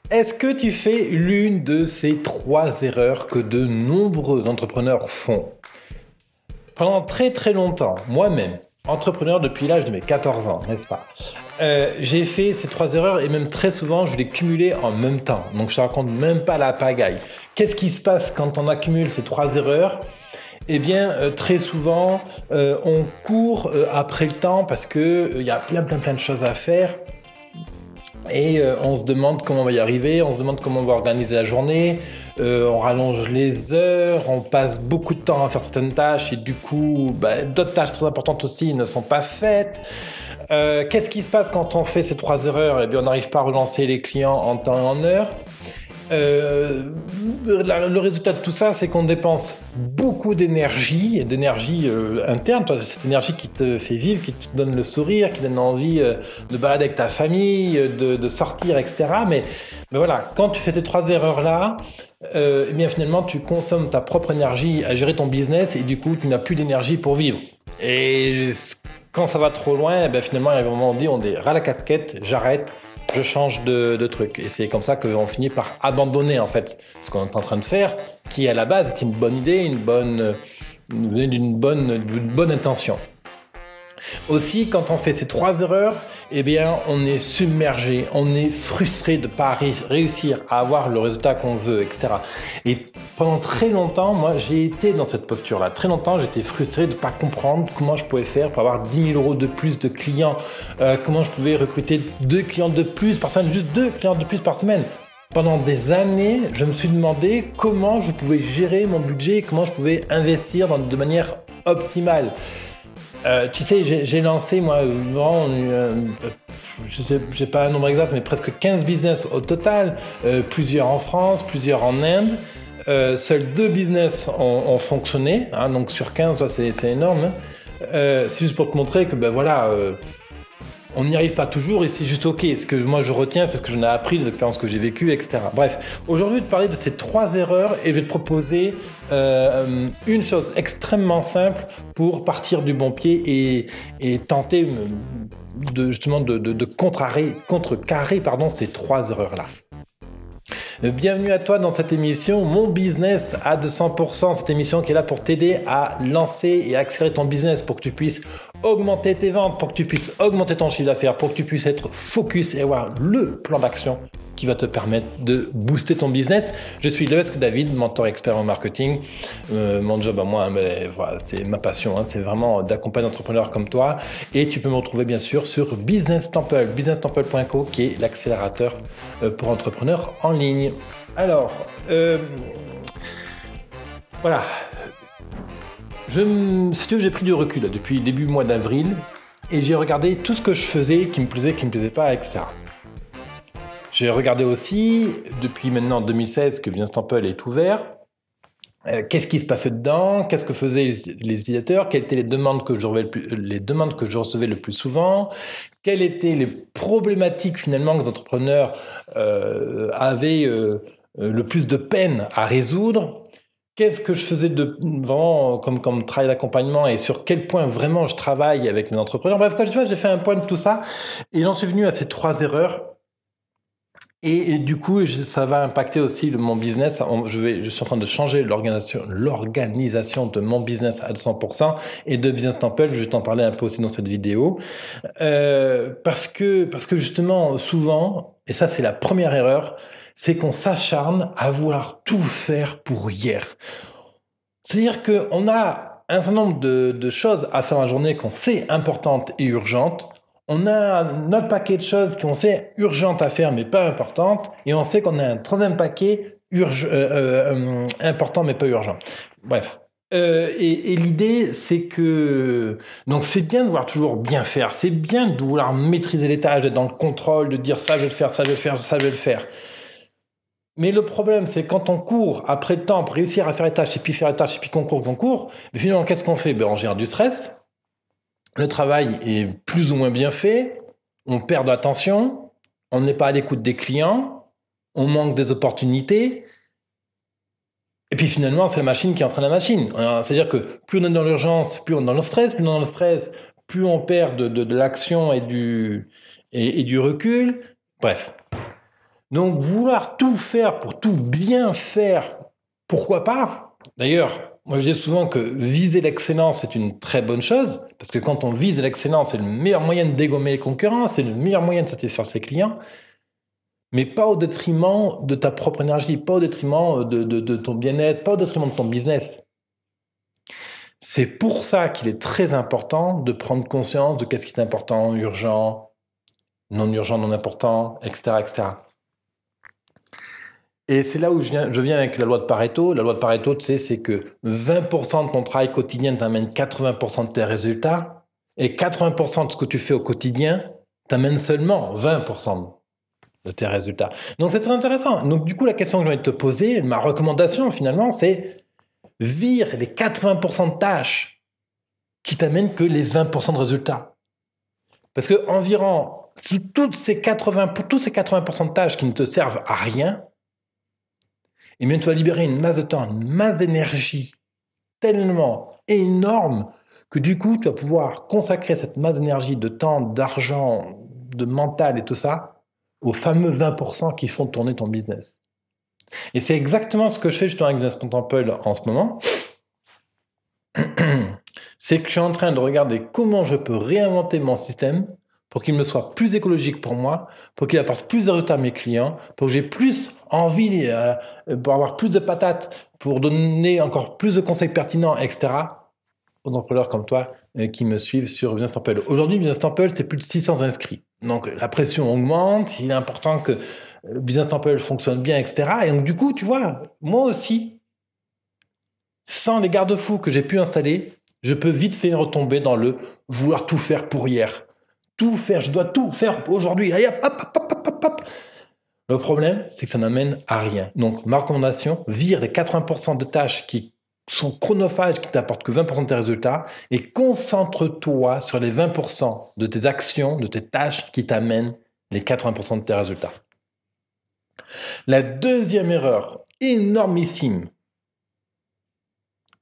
Est-ce que tu fais l'une de ces trois erreurs que de nombreux entrepreneurs font? Pendant très très longtemps, moi-même, entrepreneur depuis l'âge de mes 14 ans, n'est-ce pas? J'ai fait ces trois erreurs et même très souvent, je les cumulais en même temps. Donc je te raconte même pas la pagaille. Qu'est-ce qui se passe quand on accumule ces trois erreurs? Eh bien, très souvent, on court après le temps parce que il y a plein de choses à faire. Et on se demande comment on va y arriver, on se demande comment on va organiser la journée, on rallonge les heures, on passe beaucoup de temps à faire certaines tâches et du coup, d'autres tâches très importantes aussi ne sont pas faites. Qu'est-ce qui se passe quand on fait ces trois erreurs? Eh bien, on n'arrive pas à relancer les clients en temps et en heure. Euh, le résultat de tout ça, c'est qu'on dépense beaucoup d'énergie, interne, toi, cette énergie qui te fait vivre, qui te donne le sourire, qui donne envie de balader avec ta famille, de sortir, etc. Mais voilà, quand tu fais ces trois erreurs-là, eh bien finalement, tu consommes ta propre énergie à gérer ton business et du coup, tu n'as plus d'énergie pour vivre. Et quand ça va trop loin, eh bien, finalement, il y a un moment donné, on dit ras la casquette, j'arrête, je change de truc. Et c'est comme ça qu'on finit par abandonner en fait ce qu'on est en train de faire, qui à la base est une bonne idée, d'une bonne intention. Aussi, quand on fait ces trois erreurs, eh bien, on est submergé, on est frustré de ne pas réussir à avoir le résultat qu'on veut, etc. Et pendant très longtemps, moi, j'ai été dans cette posture-là. Très longtemps, j'étais frustré de ne pas comprendre comment je pouvais faire pour avoir 10 000 euros de plus de clients, comment je pouvais recruter 2 clients de plus par semaine, juste 2 clients de plus par semaine. Pendant des années, je me suis demandé comment je pouvais gérer mon budget, comment je pouvais investir de manière optimale. Tu sais, j'ai lancé, moi, vraiment, j'ai pas un nombre exact, mais presque 15 business au total, plusieurs en France, plusieurs en Inde. Seuls 2 business ont fonctionné, hein, donc sur 15, toi, c'est énorme. Hein. C'est juste pour te montrer que, on n'y arrive pas toujours et c'est juste ok. Ce que moi je retiens, c'est ce que j'en ai appris, les expériences que j'ai vécues, etc. Bref, aujourd'hui, je vais te parler de ces trois erreurs et je vais te proposer une chose extrêmement simple pour partir du bon pied et tenter justement de contrecarrer ces trois erreurs-là. Bienvenue à toi dans cette émission, Mon Business à 200%, cette émission qui est là pour t'aider à lancer et accélérer ton business pour que tu puisses augmenter tes ventes, pour que tu puisses augmenter ton chiffre d'affaires, pour que tu puisses être focus et avoir le plan d'action qui va te permettre de booster ton business. Je suis Levesque David, mentor expert en marketing. Mon job à moi, voilà, c'est ma passion, hein, c'est vraiment d'accompagner des entrepreneurs comme toi. Et tu peux me retrouver bien sûr sur Business Temple, businesstemple.co, qui est l'accélérateur pour entrepreneurs en ligne. Alors, voilà. Si tu veux, j'ai pris du recul là, depuis début mois d'avril et j'ai regardé tout ce que je faisais qui me plaisait, qui me plaisait pas, etc. J'ai regardé aussi, depuis maintenant 2016 que Business Temple est ouvert, qu'est-ce qui se passait dedans, qu'est-ce que faisaient les utilisateurs, quelles étaient les demandes que je recevais le plus souvent, quelles étaient les problématiques finalement que les entrepreneurs avaient le plus de peine à résoudre. Qu'est-ce que je faisais vraiment comme travail d'accompagnement et sur quel point vraiment je travaille avec les entrepreneurs. Bref, quand tu vois, j'ai fait un point de tout ça et j'en suis venu à ces trois erreurs. Et du coup, ça va impacter aussi mon business. Je suis en train de changer l'organisation de mon business à 200% et de Business Temple. Je vais t'en parler un peu aussi dans cette vidéo. Parce que justement, souvent, et ça c'est la première erreur, c'est qu'on s'acharne à vouloir tout faire pour hier. C'est-à-dire qu'on a un certain nombre de choses à faire dans la journée qu'on sait importantes et urgentes. On a notre paquet de choses qu'on sait urgentes à faire mais pas importantes. Et on sait qu'on a un troisième paquet important mais pas urgent. Bref. Et l'idée, c'est que... Donc c'est bien de vouloir toujours bien faire. C'est bien de vouloir maîtriser les tâches, d'être dans le contrôle, de dire ça je vais le faire, ça je vais le faire, ça je vais le faire. Mais le problème, c'est quand on court après le temps pour réussir à faire les tâches, et puis faire les tâches, et puis qu'on court, mais finalement, qu'est-ce qu'on fait? On gère du stress. Le travail est plus ou moins bien fait, on perd d'attention, on n'est pas à l'écoute des clients, on manque des opportunités, et puis finalement, c'est la machine qui entraîne la machine. C'est-à-dire que plus on est dans l'urgence, plus on est dans le stress, plus on perd de l'action et du recul. Bref. Donc, vouloir tout faire pour tout bien faire, pourquoi pas? D'ailleurs, moi je dis souvent que viser l'excellence est une très bonne chose, parce que quand on vise l'excellence, c'est le meilleur moyen de dégommer les concurrents, c'est le meilleur moyen de satisfaire ses clients, mais pas au détriment de ta propre énergie, pas au détriment de ton bien-être, pas au détriment de ton business. C'est pour ça qu'il est très important de prendre conscience de qu'est-ce qui est important, urgent, non important, etc., etc. Et c'est là où je viens avec la loi de Pareto. La loi de Pareto, tu sais, c'est que 20% de ton travail quotidien t'amène 80% de tes résultats, et 80% de ce que tu fais au quotidien t'amène seulement 20% de tes résultats. Donc c'est très intéressant. Donc du coup, la question que j'ai envie de te poser, ma recommandation finalement, c'est vire les 80% de tâches qui t'amènent que les 20% de résultats. Parce que environ, si tous ces 80% de tâches qui ne te servent à rien, et bien tu vas libérer une masse de temps, une masse d'énergie tellement énorme que du coup, tu vas pouvoir consacrer cette masse d'énergie, de temps, d'argent, de mental et tout ça aux fameux 20% qui font tourner ton business. Et c'est exactement ce que je fais justement avec Business Temple en ce moment. C'est que je suis en train de regarder comment je peux réinventer mon système pour qu'il me soit plus écologique pour moi, pour qu'il apporte plus de résultats à mes clients, pour que j'ai plus envie, pour avoir plus de patates, pour donner encore plus de conseils pertinents, etc. aux entrepreneurs comme toi qui me suivent sur Business Temple. Aujourd'hui, Business Temple, c'est plus de 600 inscrits. Donc la pression augmente, il est important que Business Temple fonctionne bien, etc. Et donc du coup, tu vois, moi aussi, sans les garde-fous que j'ai pu installer, je peux vite fait retomber dans le vouloir tout faire pour hier. Tout faire, je dois tout faire aujourd'hui. Allez, hop, hop, hop, hop, hop, hop. Le problème, c'est que ça n'amène à rien. Donc, ma recommandation, vire les 80% de tâches qui sont chronophages, qui t'apportent que 20% de tes résultats, et concentre-toi sur les 20% de tes actions, de tes tâches qui t'amènent les 80% de tes résultats. La deuxième erreur énormissime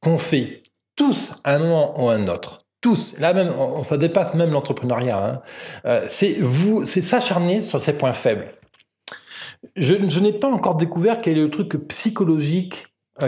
qu'on fait tous à un moment ou à un autre, tous, là même, ça dépasse même l'entrepreneuriat, c'est s'acharner sur ses points faibles. Je n'ai pas encore découvert quel est le truc psychologique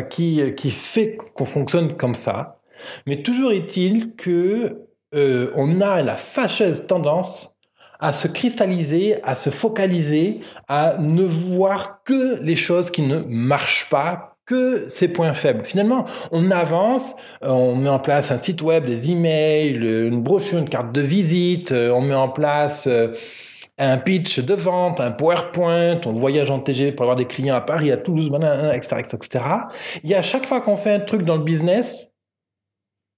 qui fait qu'on fonctionne comme ça, mais toujours est-il que on a la fâcheuse tendance à se cristalliser, à se focaliser, à ne voir que les choses qui ne marchent pas, que ses points faibles. Finalement, on avance, on met en place un site web, des emails, une brochure, une carte de visite, on met en place un pitch de vente, un PowerPoint, on voyage en TGV pour avoir des clients à Paris, à Toulouse, etc., etc. Et à chaque fois qu'on fait un truc dans le business,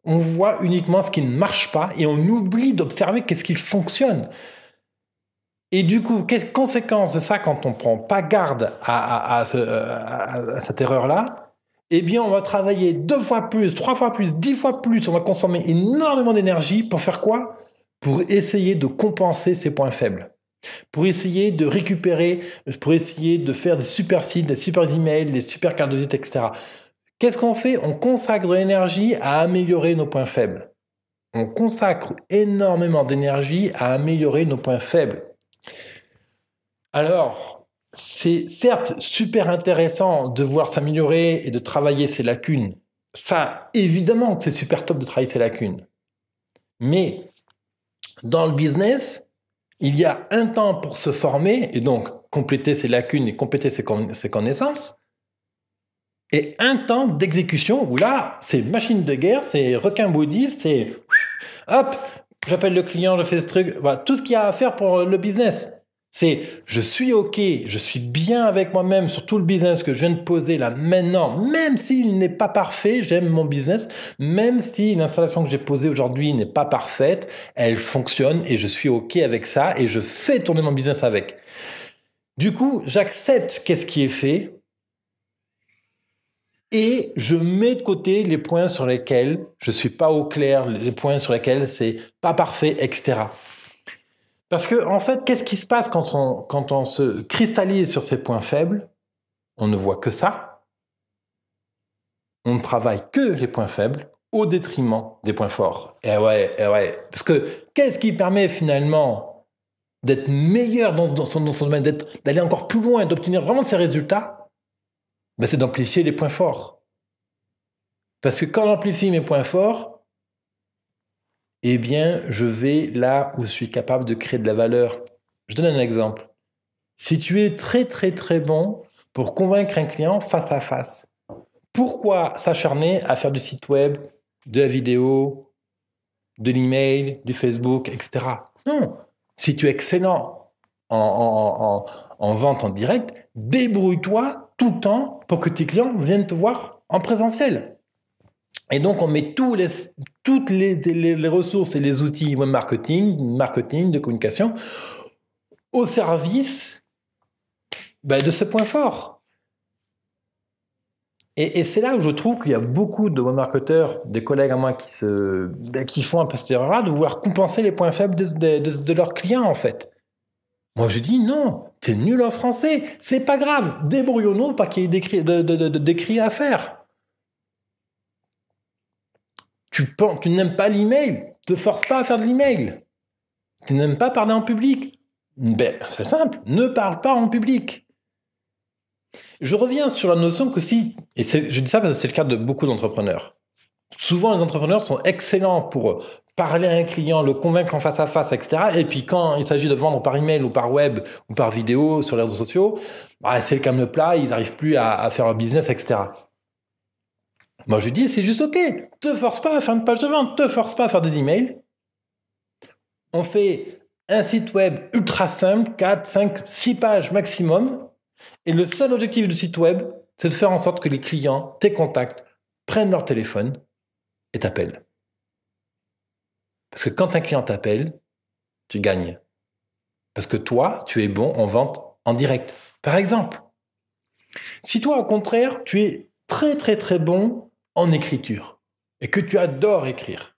on voit uniquement ce qui ne marche pas et on oublie d'observer qu'est-ce qui fonctionne. Et du coup, quelle conséquence de ça quand on ne prend pas garde à cette erreur-là? Eh bien, on va travailler 2 fois plus, 3 fois plus, 10 fois plus, on va consommer énormément d'énergie pour faire quoi? Pour essayer de compenser ces points faibles. Pour essayer de récupérer, pour essayer de faire des super sites, des super emails, des super cartes de visite, etc. Qu'est-ce qu'on fait? On consacre de l'énergie à améliorer nos points faibles. On consacre énormément d'énergie à améliorer nos points faibles. Alors, c'est certes super intéressant de voir s'améliorer et de travailler ses lacunes. Ça, évidemment que c'est super top de travailler ses lacunes. Mais dans le business, il y a un temps pour se former et donc compléter ses lacunes et compléter ses connaissances, et un temps d'exécution où là, c'est machine de guerre, c'est requin bouddhiste, c'est hop, j'appelle le client, je fais ce truc, voilà, tout ce qu'il y a à faire pour le business. C'est je suis OK, je suis bien avec moi-même sur tout le business que je viens de poser là maintenant, même s'il n'est pas parfait, j'aime mon business, même si l'installation que j'ai posée aujourd'hui n'est pas parfaite, elle fonctionne et je suis OK avec ça et je fais tourner mon business avec. Du coup, j'accepte qu'est-ce qui est fait et je mets de côté les points sur lesquels je ne suis pas au clair, les points sur lesquels c'est pas parfait, etc. Parce que, en fait, qu'est-ce qui se passe quand on se cristallise sur ces points faibles? On ne voit que ça. On ne travaille que les points faibles au détriment des points forts. Eh ouais. Parce que qu'est-ce qui permet finalement d'être meilleur dans son domaine, d'aller encore plus loin, d'obtenir vraiment ces résultats, ben c'est d'amplifier les points forts. Parce que quand j'amplifie mes points forts, eh bien, je vais là où je suis capable de créer de la valeur. Je donne un exemple. Si tu es très très très bon pour convaincre un client face à face, pourquoi s'acharner à faire du site web, de la vidéo, de l'email, du Facebook, etc. Non. Si tu es excellent en vente en direct, débrouille-toi tout le temps pour que tes clients viennent te voir en présentiel. Et donc, on met toutes les ressources et les outils web marketing, de communication au service de ce point fort. Et c'est là où je trouve qu'il y a beaucoup de web marketeurs, des collègues à moi qui font un peu cette erreur-là, de vouloir compenser les points faibles de leurs clients, en fait. Moi, je dis non, t'es nul en français, c'est pas grave, débrouillons-nous, pas qu'il y ait d'écrits à faire. Tu n'aimes pas l'email, te force pas à faire de l'email. Tu n'aimes pas parler en public. C'est simple, ne parle pas en public. Je reviens sur la notion que je dis ça parce que c'est le cas de beaucoup d'entrepreneurs. Souvent, les entrepreneurs sont excellents pour parler à un client, le convaincre en face à face, etc. Et puis quand il s'agit de vendre par email ou par web ou par vidéo sur les réseaux sociaux, c'est le calme plat, ils n'arrivent plus à faire leur business, etc. Moi, je dis, c'est juste OK. Te force pas à faire une page de vente, te force pas à faire des emails. On fait un site web ultra simple, 4, 5, 6 pages maximum. Et le seul objectif du site web, c'est de faire en sorte que les clients, tes contacts, prennent leur téléphone et t'appellent. Parce que quand un client t'appelle, tu gagnes. Parce que toi, tu es bon en vente en direct. Par exemple, si toi, au contraire, tu es très très très bon en écriture et que tu adores écrire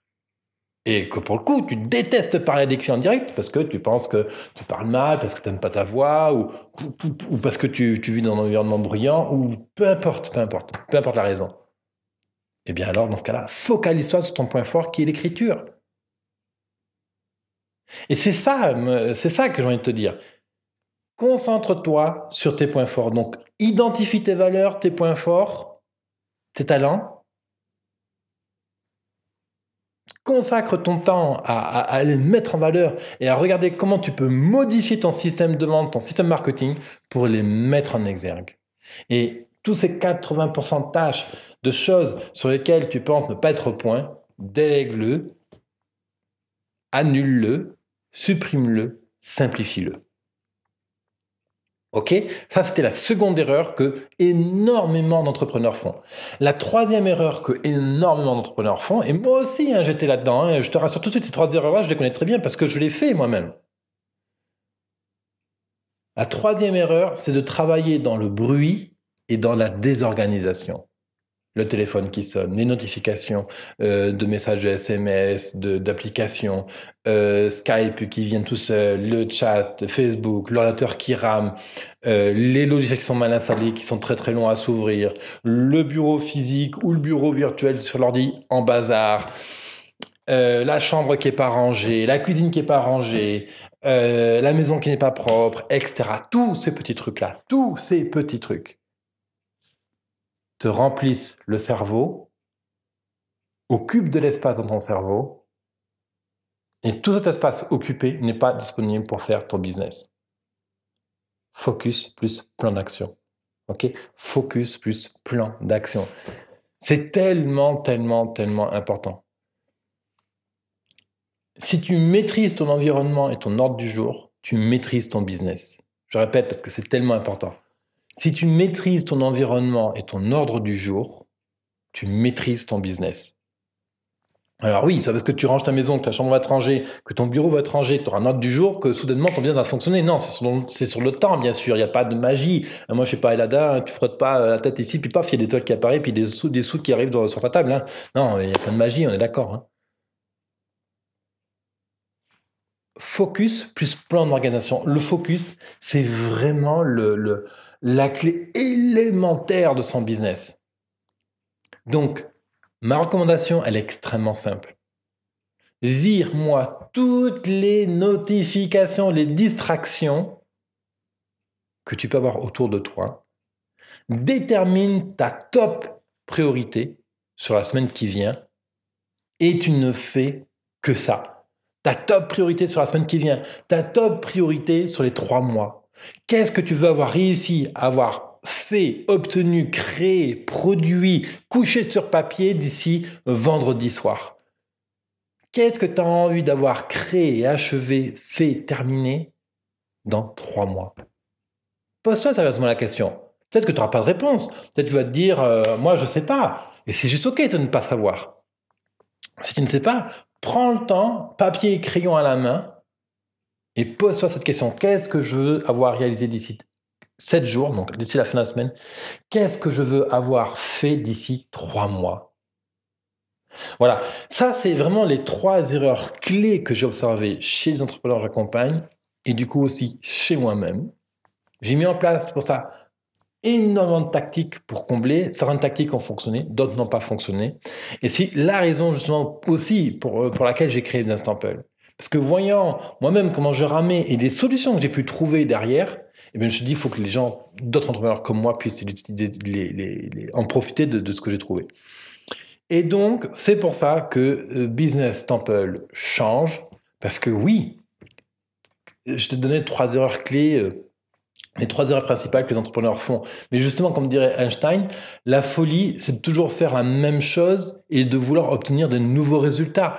et que pour le coup, tu détestes parler à des clients en direct parce que tu penses que tu parles mal, parce que tu n'aimes pas ta voix ou parce que tu vis dans un environnement bruyant ou peu importe la raison. Eh bien alors, dans ce cas-là, focalise-toi sur ton point fort qui est l'écriture. Et c'est ça que j'ai envie de te dire. Concentre-toi sur tes points forts. Donc, identifie tes valeurs, tes points forts, tes talents. Consacre ton temps à les mettre en valeur et à regarder comment tu peux modifier ton système de vente, ton système marketing pour les mettre en exergue. Et tous ces 80% de tâches, de choses sur lesquelles tu penses ne pas être au point, délègue-le, annule-le, supprime-le, simplifie-le. Ok, ça c'était la seconde erreur que énormément d'entrepreneurs font. La troisième erreur que énormément d'entrepreneurs font, et moi aussi j'étais là-dedans, je te rassure tout de suite, ces trois erreurs-là, je les connais très bien parce que je les fais moi-même. La troisième erreur, c'est de travailler dans le bruit et dans la désorganisation. Le téléphone qui sonne, les notifications de messages de SMS, d'applications, Skype qui viennent tout seul, le chat, Facebook, l'ordinateur qui rame, les logiciels qui sont mal installés, qui sont très très longs à s'ouvrir, le bureau physique ou le bureau virtuel sur l'ordi en bazar, la chambre qui n'est pas rangée, la cuisine qui n'est pas rangée, la maison qui n'est pas propre, etc. Tous ces petits trucs-là, tous ces petits trucs te remplissent le cerveau, occupent de l'espace dans ton cerveau, et tout cet espace occupé n'est pas disponible pour faire ton business. Focus plus plan d'action. Ok ? Focus plus plan d'action. C'est tellement, tellement, tellement important. Si tu maîtrises ton environnement et ton ordre du jour, tu maîtrises ton business. Je répète parce que c'est tellement important. Si tu maîtrises ton environnement et ton ordre du jour, tu maîtrises ton business. Alors oui, c'est parce que tu ranges ta maison, que ta chambre va être rangée, que ton bureau va être rangé, que tu auras un ordre du jour, que soudainement ton business va fonctionner. Non, c'est sur le temps, bien sûr. Il n'y a pas de magie. Moi, je ne suis pas Aladdin, tu frottes pas la tête ici, puis paf, il y a des toiles qui apparaissent, puis des sous qui arrivent sur ta table. Hein. Non, il n'y a pas de magie, on est d'accord. Hein. Focus plus plan d'organisation. Le focus, c'est vraiment la clé élémentaire de son business. Donc, ma recommandation, elle est extrêmement simple. Vire-moi toutes les notifications, les distractions que tu peux avoir autour de toi. Détermine ta top priorité sur la semaine qui vient et tu ne fais que ça. Ta top priorité sur la semaine qui vient, ta top priorité sur les 3 mois. Qu'est-ce que tu veux avoir réussi à avoir fait, obtenu, créé, produit, couché sur papier d'ici vendredi soir? Qu'est-ce que tu as envie d'avoir créé, achevé, fait, terminé dans 3 mois? Pose-toi sérieusement la question. Peut-être que tu n'auras pas de réponse. Peut-être que tu vas te dire, moi je ne sais pas. Et c'est juste OK de ne pas savoir. Si tu ne sais pas, prends le temps, papier et crayon à la main, et pose-toi cette question. Qu'est-ce que je veux avoir réalisé d'ici 7 jours, donc d'ici la fin de la semaine? Qu'est-ce que je veux avoir fait d'ici 3 mois? Voilà, ça c'est vraiment les 3 erreurs clés que j'ai observées chez les entrepreneurs que j'accompagne, et du coup aussi chez moi-même. J'ai mis en place pour ça énormément de tactiques pour combler. Certaines tactiques ont fonctionné, d'autres n'ont pas fonctionné. Et c'est la raison justement aussi pour laquelle j'ai créé Business Temple. Parce que voyant moi-même comment je ramais et les solutions que j'ai pu trouver derrière, eh bien, je me suis dit, il faut que les gens, d'autres entrepreneurs comme moi, puissent en profiter de ce que j'ai trouvé. Et donc, c'est pour ça que Business Temple change. Parce que oui, je te donnais 3 erreurs clés, les 3 erreurs principales que les entrepreneurs font. Mais justement, comme dirait Einstein, la folie, c'est de toujours faire la même chose et de vouloir obtenir de nouveaux résultats.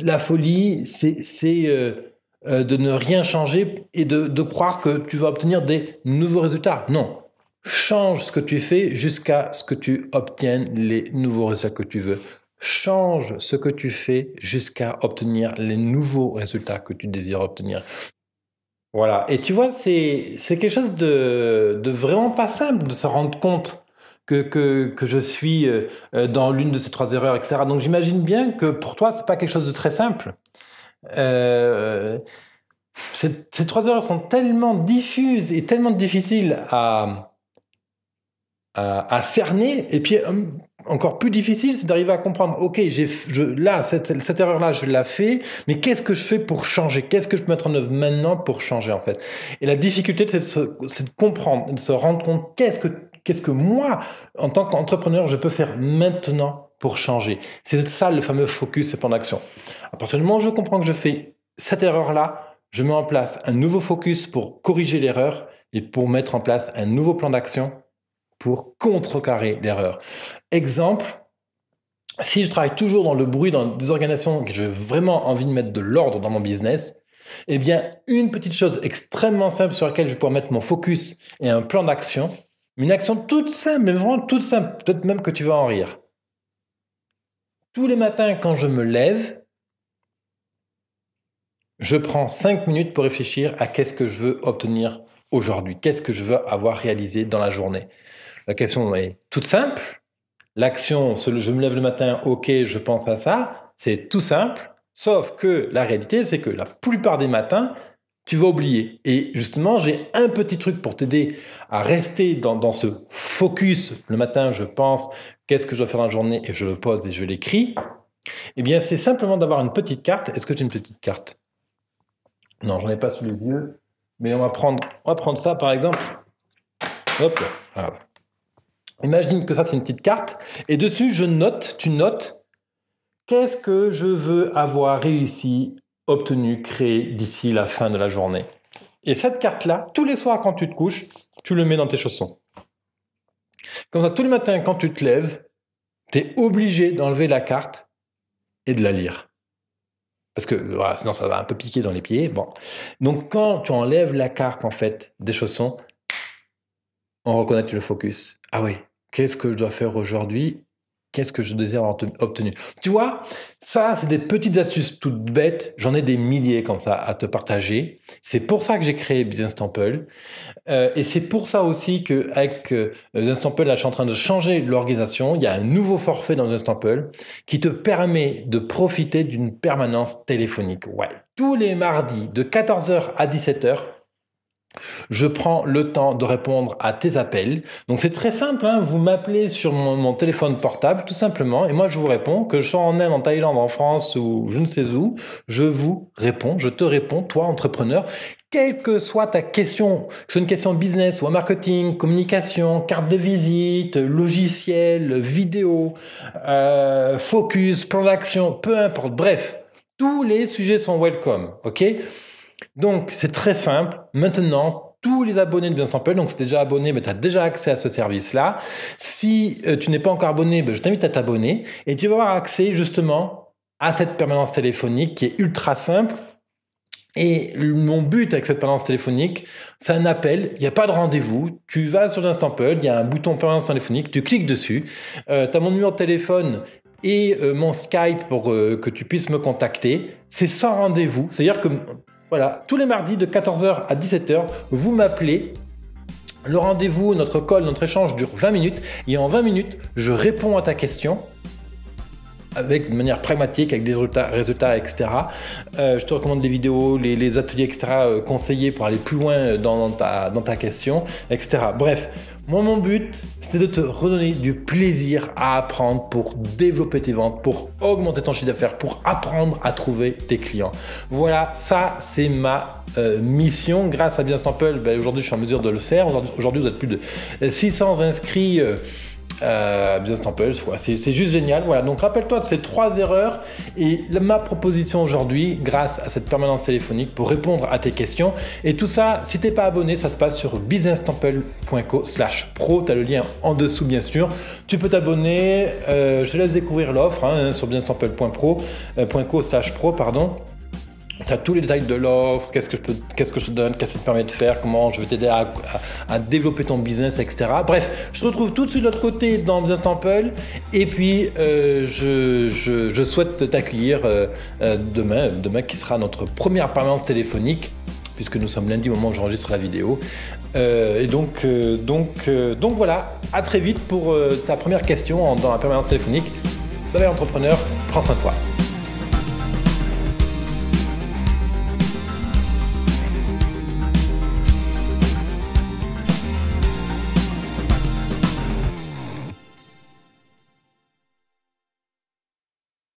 La folie, c'est de ne rien changer et de croire que tu vas obtenir des nouveaux résultats. Non. Change ce que tu fais jusqu'à ce que tu obtiennes les nouveaux résultats que tu veux. Change ce que tu fais jusqu'à obtenir les nouveaux résultats que tu désires obtenir. Voilà. Et tu vois, c'est quelque chose de vraiment pas simple de se rendre compte que je suis dans l'une de ces 3 erreurs, etc. Donc j'imagine bien que pour toi, c'est pas quelque chose de très simple. Euh, ces 3 erreurs sont tellement diffuses et tellement difficiles à cerner. Et puis encore plus difficile, c'est d'arriver à comprendre, ok, là, cette erreur-là, je la fais, mais qu'est-ce que je fais pour changer? Qu'est-ce que je peux mettre en œuvre maintenant pour changer, en fait? Et la difficulté, c'est de comprendre, de se rendre compte, qu'est-ce que moi, en tant qu'entrepreneur, je peux faire maintenant pour changer? C'est ça, le fameux focus et plan d'action. À partir du moment où je comprends que je fais cette erreur-là, je mets en place un nouveau focus pour corriger l'erreur et pour mettre en place un nouveau plan d'action pour contrecarrer l'erreur. Exemple, si je travaille toujours dans le bruit, dans des organisations que j'ai vraiment envie de mettre de l'ordre dans mon business, eh bien, une petite chose extrêmement simple sur laquelle je vais pouvoir mettre mon focus et un plan d'action, une action toute simple, mais vraiment toute simple, peut-être même que tu vas en rire. Tous les matins, quand je me lève, je prends 5 minutes pour réfléchir à qu'est-ce que je veux obtenir aujourd'hui, qu'est-ce que je veux avoir réalisé dans la journée. La question est toute simple. L'action, je me lève le matin, ok, je pense à ça, c'est tout simple. Sauf que la réalité, c'est que la plupart des matins, tu vas oublier. Et justement, j'ai un petit truc pour t'aider à rester dans ce focus. Le matin, je pense, qu'est-ce que je dois faire dans la journée, et je le pose et je l'écris. Eh bien, c'est simplement d'avoir une petite carte. Est-ce que tu as une petite carte? Non, j'en ai pas sous les yeux. Mais on va prendre ça, par exemple. Hop là. Voilà. Imagine que ça, c'est une petite carte. Et dessus, tu notes, qu'est-ce que je veux avoir réussi, obtenu, créé d'ici la fin de la journée. Et cette carte-là, tous les soirs quand tu te couches, tu le mets dans tes chaussons. Comme ça, tous les matins quand tu te lèves, tu es obligé d'enlever la carte et de la lire. Parce que voilà, sinon ça va un peu piquer dans les pieds. Bon. Donc quand tu enlèves la carte en fait des chaussons, on reconnaît le focus. Ah oui, qu'est-ce que je dois faire aujourd'hui? Qu'est-ce que je désire avoir obtenu? Tu vois, ça, c'est des petites astuces toutes bêtes. J'en ai des milliers comme ça à te partager. C'est pour ça que j'ai créé Business Temple. Et c'est pour ça aussi qu'avec Business Temple, là, je suis en train de changer l'organisation. Il y a un nouveau forfait dans Business Temple qui te permet de profiter d'une permanence téléphonique. Ouais. Tous les mardis, de 14h à 17h, Je prends le temps de répondre à tes appels. Donc c'est très simple, hein, vous m'appelez sur mon téléphone portable tout simplement et moi je vous réponds, que je sois en Inde, en Thaïlande, en France ou je ne sais où, je vous réponds, je te réponds, toi entrepreneur, quelle que soit ta question, que ce soit une question business ou marketing, communication, carte de visite, logiciel, vidéo, focus, plan d'action, peu importe, bref, tous les sujets sont welcome, ok ? Donc, c'est très simple. Maintenant, tous les abonnés de Business Temple, donc si tu es déjà abonné, mais tu as déjà accès à ce service-là. Si tu n'es pas encore abonné, je t'invite à t'abonner et tu vas avoir accès justement à cette permanence téléphonique qui est ultra simple. Et mon but avec cette permanence téléphonique, c'est un appel, il n'y a pas de rendez-vous, tu vas sur Business Temple, il y a un bouton permanence téléphonique, tu cliques dessus, tu as mon numéro de téléphone et mon Skype pour que tu puisses me contacter. C'est sans rendez-vous, c'est-à-dire que voilà, tous les mardis de 14h à 17h, vous m'appelez. Le rendez-vous, notre call, notre échange dure 20 minutes. Et en 20 minutes, je réponds à ta question de manière pragmatique, avec des résultats etc. Je te recommande les vidéos, les ateliers, etc. Conseillés pour aller plus loin dans ta question, etc. Bref, moi, mon but, c'est de te redonner du plaisir à apprendre pour développer tes ventes, pour augmenter ton chiffre d'affaires, pour apprendre à trouver tes clients. Voilà, ça, c'est ma mission. Grâce à Business Temple, aujourd'hui, je suis en mesure de le faire. Aujourd'hui, vous êtes plus de 600 inscrits Business Temple, c'est juste génial. Voilà, donc rappelle-toi de ces 3 erreurs et ma proposition aujourd'hui, grâce à cette permanence téléphonique pour répondre à tes questions. Et tout ça, si t'es pas abonné, ça se passe sur businesstemple.co/pro. Tu as le lien en dessous, bien sûr. Tu peux t'abonner. Je te laisse découvrir l'offre sur businesstemple.co/pro, pardon. Tu as tous les détails de l'offre, qu'est-ce que je te donne, qu'est-ce que ça te permet de faire, comment je vais t'aider à développer ton business, etc. Bref, je te retrouve tout de suite de l'autre côté dans Business Temple et puis je souhaite t'accueillir demain qui sera notre première permanence téléphonique puisque nous sommes lundi au moment où j'enregistre la vidéo. Et donc voilà, à très vite pour ta première question dans la permanence téléphonique. Bye bye entrepreneur, prends soin de toi.